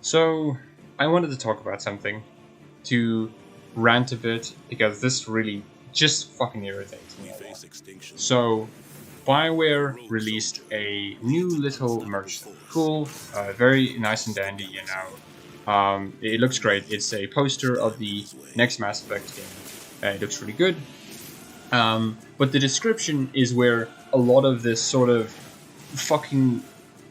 So, I wanted to talk about something, to rant a bit, because this really just fucking irritates me a lot. So, BioWare released a new little merch thing. Cool, very nice and dandy, you know. It looks great. It's a poster of the next Mass Effect game. It looks really good. But the description is where a lot of this sort of fucking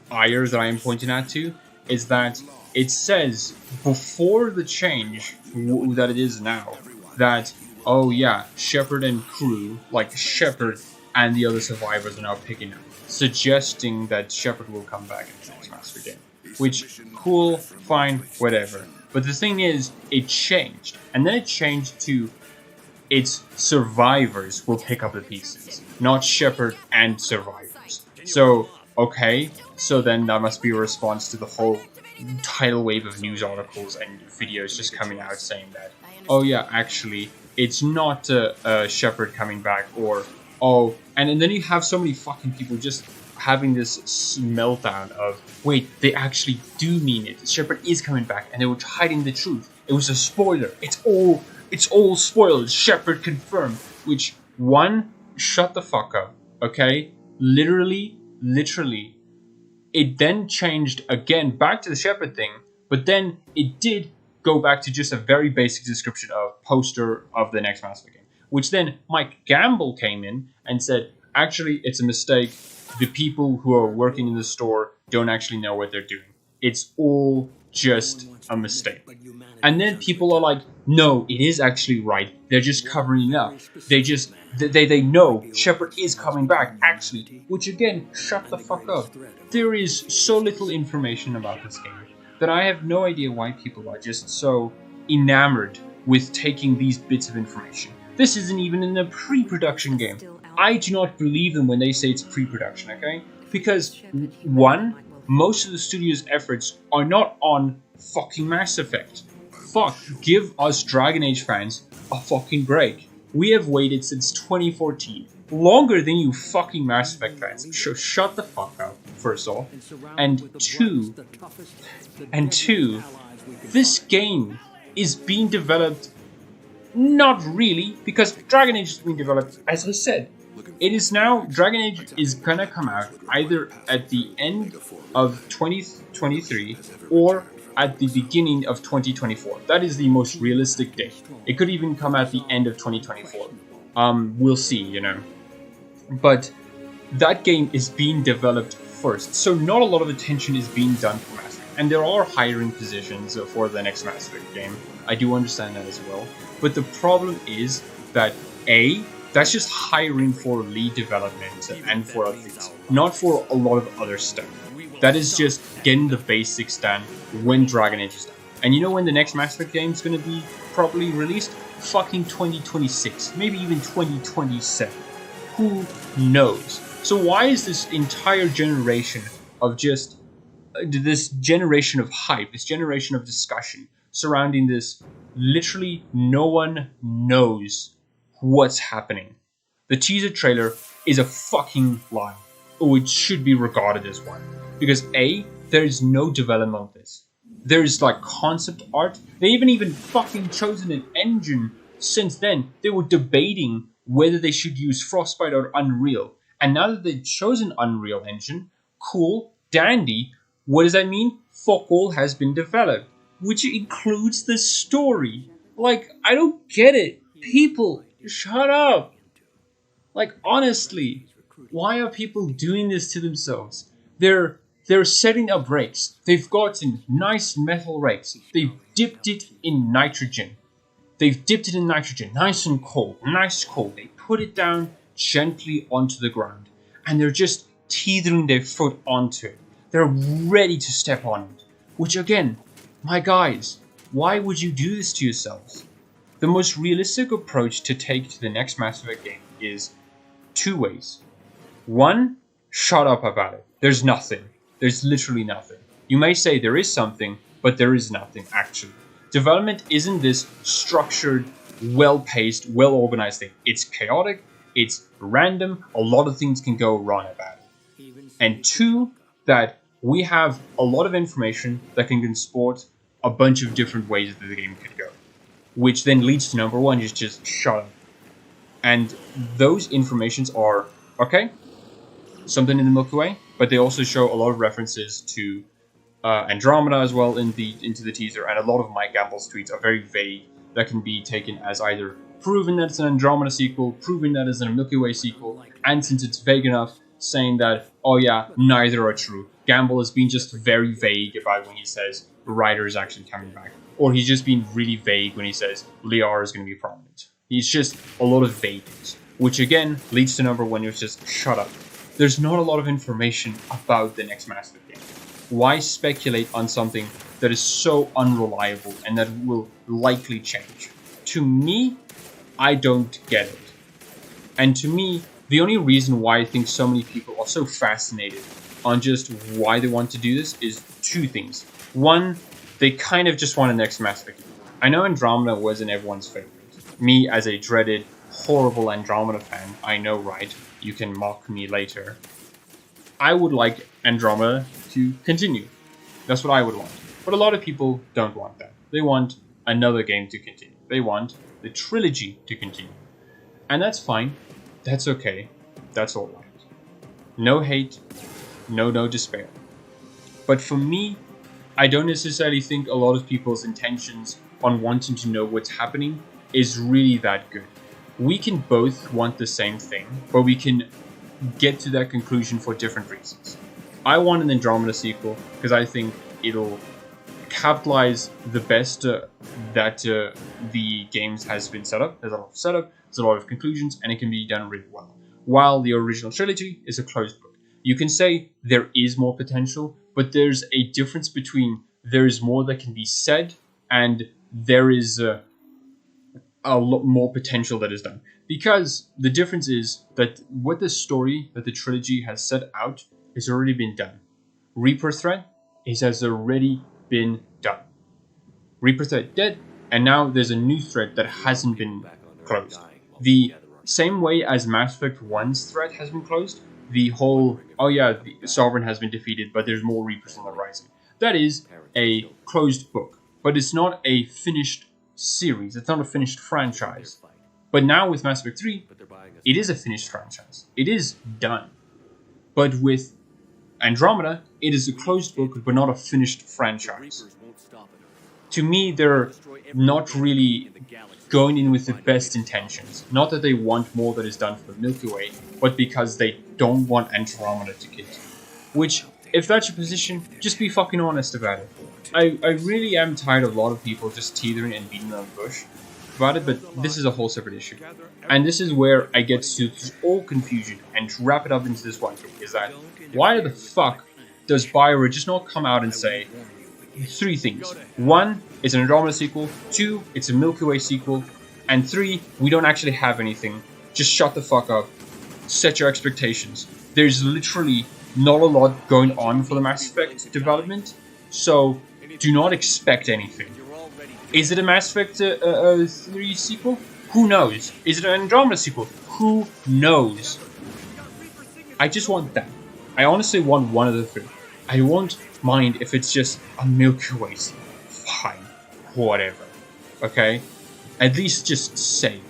ire that I am pointing at to is that it says before the change that it is now that oh yeah, Shepard and crew, like Shepard and the other survivors are now picking up, suggesting that Shepard will come back in the next Master game. Which cool, fine, whatever. But the thing is, it changed, and then it changed to its survivors will pick up the pieces, not Shepard and survivors. So, okay, so then that must be a response to the whole tidal wave of news articles and videos just coming out saying that, oh yeah, actually, it's not Shepard coming back, or, oh, and then you have so many fucking people just having this meltdown of, wait, they actually do mean it. Shepard is coming back, and they were hiding the truth. It was a spoiler. It's all spoiled. Shepard confirmed. Which, one, shut the fuck up, okay? Literally, it then changed again back to the Shepard thing, but then it did go back to just a very basic description of poster of the next Mass Effect game. Which then Mike Gamble came in and said, actually, it's a mistake. The people who are working in the store don't actually know what they're doing. It's all just a mistake. And then people are like, no, it is actually right. They're just covering it up. They know Shepard is coming back, actually. Which again, shut the fuck up. There is so little information about this game that I have no idea why people are just so enamored with taking these bits of information. This isn't even in a pre-production game. I do not believe them when they say it's pre-production, okay? Because, one, most of the studio's efforts are not on fucking Mass Effect. Fuck, give us Dragon Age fans a fucking break. We have waited since 2014. Longer than you fucking Mass Effect fans. Shut the fuck up, first off. And two, this game is being developed, not really, because Dragon Age is being developed, as I said. It is now, Dragon Age is gonna come out either at the end of 2023 or at the beginning of 2024. That is the most realistic date. It could even come at the end of 2024. We'll see, you know. But that game is being developed first, so not a lot of attention is being done for Mass Effect. And there are hiring positions for the next Mass Effect game. I do understand that as well. But the problem is that A, that's just hiring for lead development and for other things, not for a lot of other stuff. That is just getting the basics done when Dragon Age is done. And you know when the next Mass Effect game is going to be properly released? Fucking 2026, maybe even 2027. Who knows? So why is this entire generation of just this generation of hype, this generation of discussion surrounding this? Literally, no one knows what's happening. The teaser trailer is a fucking lie, or it should be regarded as one. Because A, there is no development of this. There is like concept art. They even fucking chosen an engine. Since then, they were debating whether they should use Frostbite or Unreal. And now that they've chosen Unreal Engine, cool, dandy, what does that mean? Fuck all has been developed. Which includes the story. Like, I don't get it. People, shut up. Like, honestly, why are people doing this to themselves? They're setting up rakes. They've gotten nice metal rakes. They've dipped it in nitrogen. Nice and cold, nice cold. They put it down gently onto the ground. And they're just teetering their foot onto it. They're ready to step on it. Which again, my guys, why would you do this to yourselves? The most realistic approach to take to the next Mass Effect game is two ways. One, shut up about it. There's nothing. There's literally nothing. You may say there is something, but there is nothing, actually. Development isn't this structured, well-paced, well-organized thing. It's chaotic, it's random, a lot of things can go wrong about it. And two, that we have a lot of information that can support a bunch of different ways that the game could go, which then leads to number one, is just shut up. And those informations are, okay, something in the Milky Way, but they also show a lot of references to Andromeda as well into the teaser, and a lot of Mike Gamble's tweets are very vague that can be taken as either proving that it's an Andromeda sequel, proving that it's a Milky Way sequel, and since it's vague enough, saying that, oh yeah, neither are true. Gamble has been just very vague about when he says Ryder is actually coming back, or he's just been really vague when he says Liara is going to be prominent. He's just a lot of vagueness, which again leads to number one, which is shut up. There's not a lot of information about the next Mass Effect game. Why speculate on something that is so unreliable and that will likely change? To me, I don't get it. And to me, the only reason why I think so many people are so fascinated on just why they want to do this is two things. One, they kind of just want a next Mass Effect. I know Andromeda wasn't everyone's favorite. Me, as a dreaded, horrible Andromeda fan, I know, right? You can mock me later. I would like Andromeda to continue. That's what I would want. But a lot of people don't want that. They want another game to continue. They want the trilogy to continue. And that's fine. That's okay. That's alright. No hate. No despair. But for me, I don't necessarily think a lot of people's intentions on wanting to know what's happening is really that good. We can both want the same thing, but we can get to that conclusion for different reasons. I want an Andromeda sequel because I think it'll capitalize the best that the games has been set up. There's a lot of setup, there's a lot of conclusions, and it can be done really well. While the original trilogy is a closed book. You can say there is more potential, but there's a difference between there is more that can be said and there is a lot more potential that is done. Because the difference is that what the story that the trilogy has set out has already been done. Reaper threat has already been done. Reaper threat dead, and now there's a new threat that hasn't been closed. The same way as Mass Effect 1's threat has been closed, the whole, oh yeah, the Sovereign has been defeated, but there's more Reapers on the horizon. That is a closed book, but it's not a finished series. It's not a finished franchise. But now with Mass Effect 3, it is a finished franchise. It is done. But with Andromeda, it is a closed book, but not a finished franchise. To me, they're not really going in with the best intentions. Not that they want more that is done for the Milky Way, but because they don't want Andromeda to continue. Which, if that's your position, just be fucking honest about it. I really am tired of a lot of people just teetering and beating on the bush about it, but this is a whole separate issue. And this is where I get to all confusion and wrap it up into this one thing, is that why the fuck does BioWare just not come out and say three things? One, it's an Andromeda sequel. Two, it's a Milky Way sequel. And three, we don't actually have anything. Just shut the fuck up. Set your expectations. There's literally not a lot going on for the Mass Effect development, so do not expect anything. Is it a Mass Effect 3 sequel? Who knows? Is it an Andromeda sequel? Who knows? I just want that. I honestly want one of the three. I won't mind if it's just a Milky Way sequel. Fine. Whatever. Okay? At least just say it.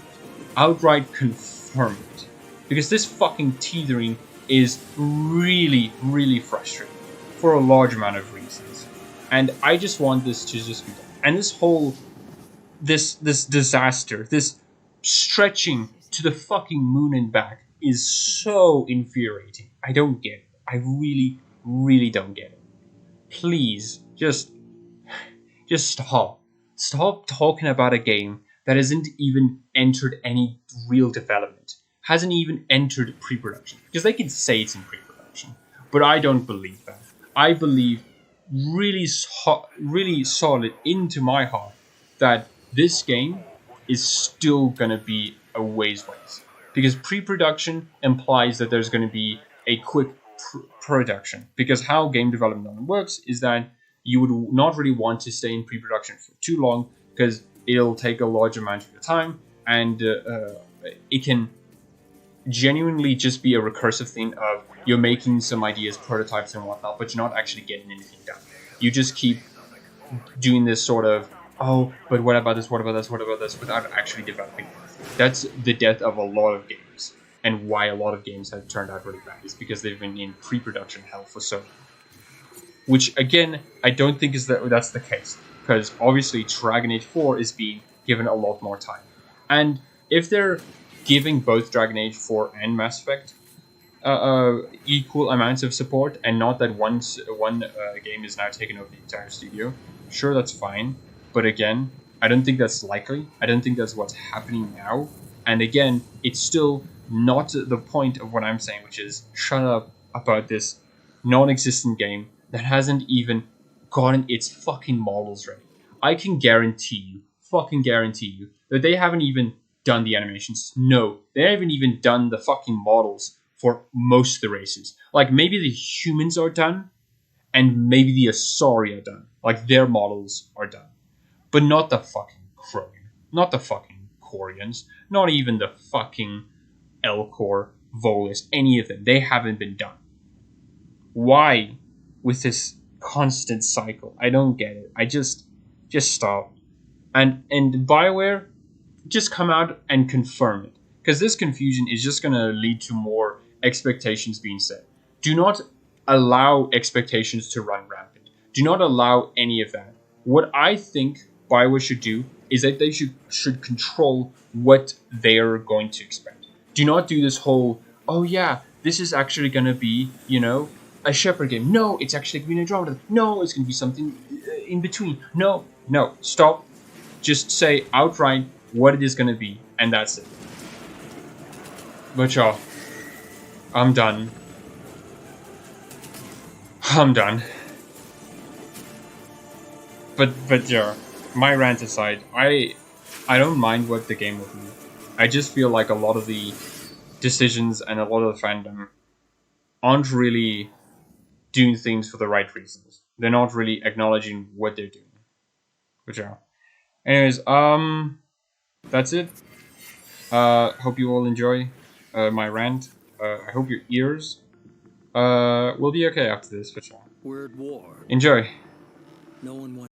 Outright confirm it. Because this fucking teetering is really, really frustrating. For a large amount of reasons. And I just want this to just be done. And this whole, this disaster, this stretching to the fucking moon and back is so infuriating. I don't get it. I really, really don't get it. Please, just stop. Stop talking about a game that hasn't even entered any real development. Hasn't even entered pre-production. Because they can say it's in pre-production. But I don't believe that. I believe really solid into my heart that this game is still going to be a ways. Because pre-production implies that there's going to be a quick production. Because how game development works is that you would not really want to stay in pre-production for too long because it'll take a large amount of your time and it can genuinely just be a recursive thing of you're making some ideas, prototypes and whatnot, but you're not actually getting anything done. You just keep doing this sort of, oh, but what about this, what about this, what about this, without actually developing. That's the death of a lot of games, and why a lot of games have turned out really bad is because they've been in pre-production hell for so long. Which, again, I don't think that's the case, because obviously Dragon Age 4 is being given a lot more time. And if they're giving both Dragon Age 4 and Mass Effect equal amounts of support, and not that one game is now taking over the entire studio, sure, that's fine. But again, I don't think that's likely. I don't think that's what's happening now. And again, it's still not the point of what I'm saying, which is shut up about this non-existent game that hasn't even gotten its fucking models ready. I can fucking guarantee you, that they haven't even done the animations. No, they haven't even done the fucking models for most of the races. Like, maybe the humans are done, and maybe the Asari are done. Like, their models are done. But not the fucking Krogan. Not the fucking Quarians. Not even the fucking Elcor, Volus, any of them. They haven't been done. Why? With this constant cycle. I don't get it. I just stop. And BioWare, just come out and confirm it. Because this confusion is just going to lead to more expectations being set. Do not allow expectations to run rampant. Do not allow any of that. What I think BioWare should do is that they should control what they are going to expect. Do not do this whole, oh yeah, this is actually going to be, a Shepard game. No, it's actually going to be an Andromeda. No, it's going to be something in between. No, stop. Just say outright what it is going to be, and that's it. But y'all, I'm done. But yeah, my rant aside, I don't mind what the game will do. I just feel like a lot of the decisions and a lot of the fandom aren't really doing things for the right reasons. They're not really acknowledging what they're doing. But yeah. Anyways, that's it. Hope you all enjoy my rant. I hope your ears will be okay after this. But yeah. Word war. Enjoy. No one wants